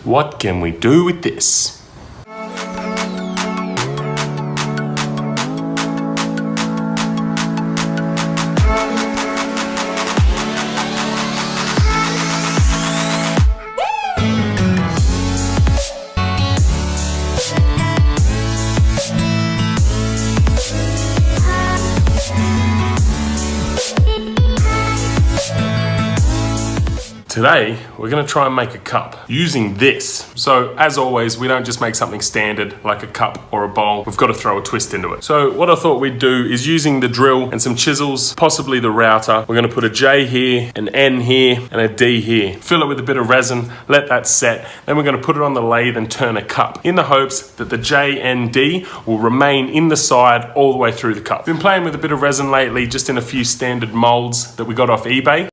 What can we do with this? Today, we're gonna try and make a cup using this. So as always, we don't just make something standard like a cup or a bowl. We've got to throw a twist into it. So what I thought we'd do is using the drill and some chisels, possibly the router, we're gonna put a J here, an N here, and a D here. Fill it with a bit of resin, let that set. Then we're gonna put it on the lathe and turn a cup in the hopes that the J, N, D will remain in the side all the way through the cup. Been playing with a bit of resin lately, just in a few standard molds that we got off eBay.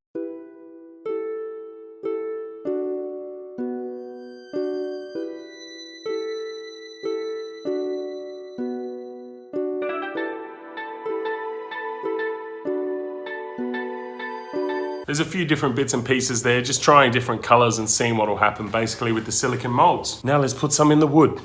There's a few different bits and pieces there, just trying different colors and seeing what will happen basically with the silicone molds. Now let's put some in the wood.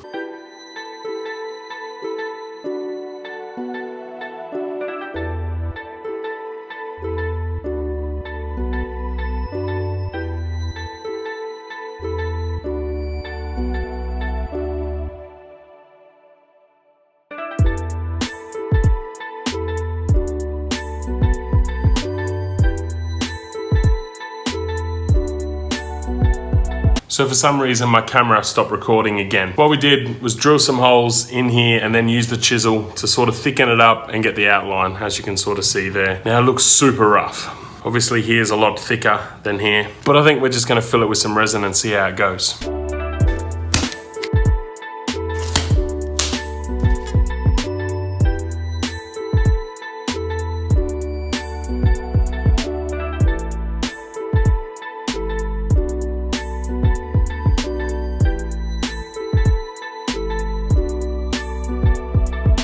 So for some reason my camera stopped recording again. What we did was drill some holes in here and then use the chisel to sort of thicken it up and get the outline, as you can sort of see there. Now it looks super rough. Obviously here's a lot thicker than here, but I think we're just gonna fill it with some resin and see how it goes.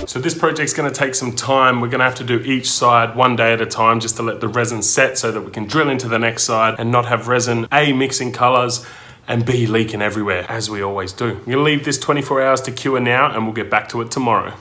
So this project's gonna take some time. We're gonna have to do each side one day at a time just to let the resin set so that we can drill into the next side and not have resin A, mixing colors, and B, leaking everywhere, as we always do. I'm gonna leave this 24 hours to cure now and we'll get back to it tomorrow.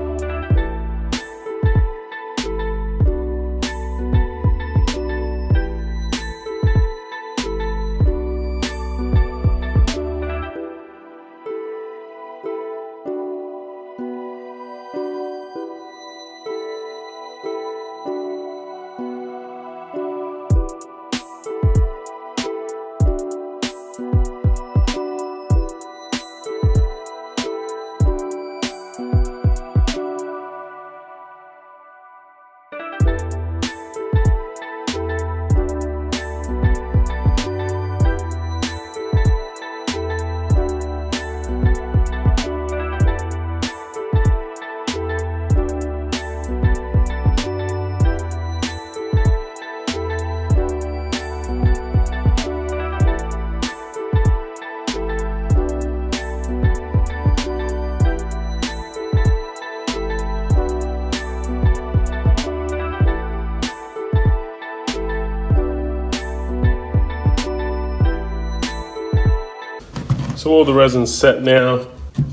So all the resin's set now.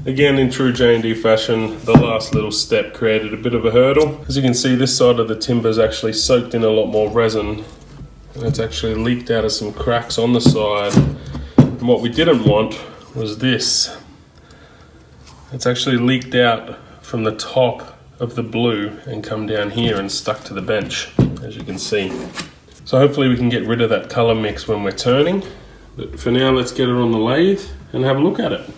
Again, in true J&D fashion, the last little step created a bit of a hurdle. As you can see, this side of the timber's actually soaked in a lot more resin, and it's actually leaked out of some cracks on the side. And what we didn't want was this. It's actually leaked out from the top of the blue and come down here and stuck to the bench, as you can see. So hopefully we can get rid of that color mix when we're turning. But for now, let's get it on the lathe and have a look at it.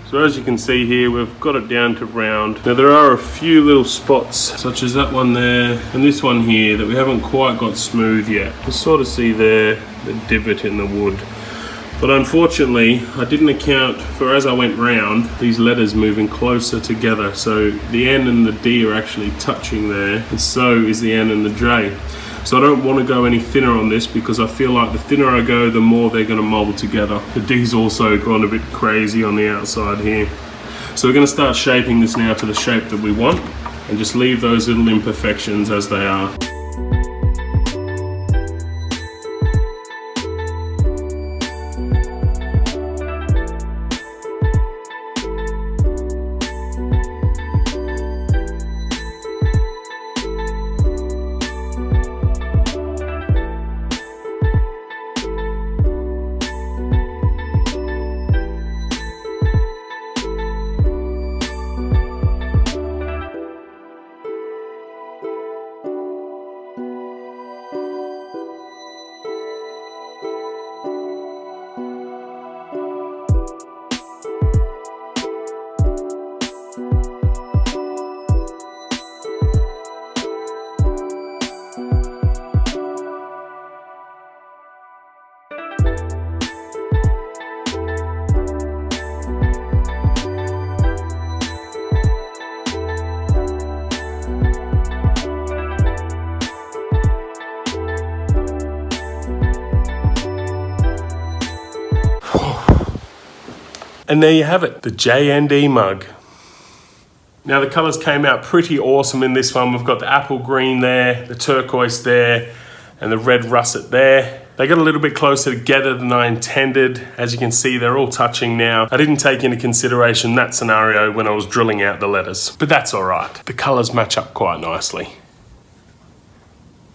So as you can see here, we've got it down to round. Now there are a few little spots, such as that one there and this one here, that we haven't quite got smooth yet. You sort of see there the divot in the wood. But unfortunately, I didn't account for, as I went round, these letters moving closer together. So the N and the D are actually touching there, and so is the N and the J. So I don't want to go any thinner on this, because I feel like the thinner I go, the more they're going to mold together. The D's also gone a bit crazy on the outside here. So we're going to start shaping this now to the shape that we want, and just leave those little imperfections as they are. And there you have it, the J&D mug. Now the colours came out pretty awesome in this one. We've got the apple green there, the turquoise there, and the red russet there. They got a little bit closer together than I intended. As you can see, they're all touching now. I didn't take into consideration that scenario when I was drilling out the letters, but that's all right. The colours match up quite nicely.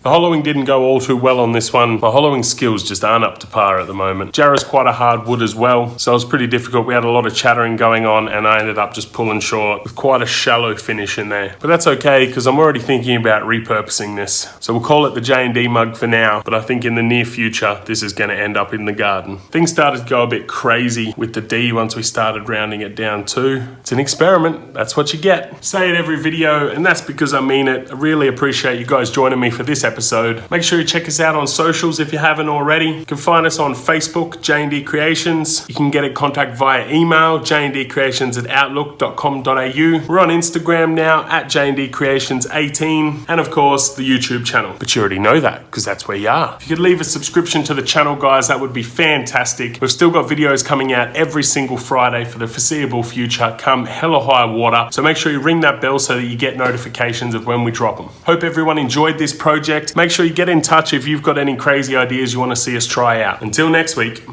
The hollowing didn't go all too well on this one. My hollowing skills just aren't up to par at the moment. Jarrah's quite a hard wood as well, so it was pretty difficult. We had a lot of chattering going on, and I ended up just pulling short with quite a shallow finish in there. But that's okay, because I'm already thinking about repurposing this. So we'll call it the J&D mug for now, but I think in the near future, this is going to end up in the garden. Things started to go a bit crazy with the D once we started rounding it down too. It's an experiment, that's what you get. Say it every video, and that's because I mean it. I really appreciate you guys joining me for this episode. Make sure you check us out on socials if you haven't already. You can find us on Facebook, J&D Creations. You can get in contact via email, jndcreations@outlook.com.au. We're on Instagram now at jndcreations18, and of course the YouTube channel. But you already know that, because that's where you are. If you could leave a subscription to the channel, guys, that would be fantastic. We've still got videos coming out every single Friday for the foreseeable future, come hell or high water. So make sure you ring that bell so that you get notifications of when we drop them. Hope everyone enjoyed this project. Make sure you get in touch if you've got any crazy ideas you want to see us try out. Until next week.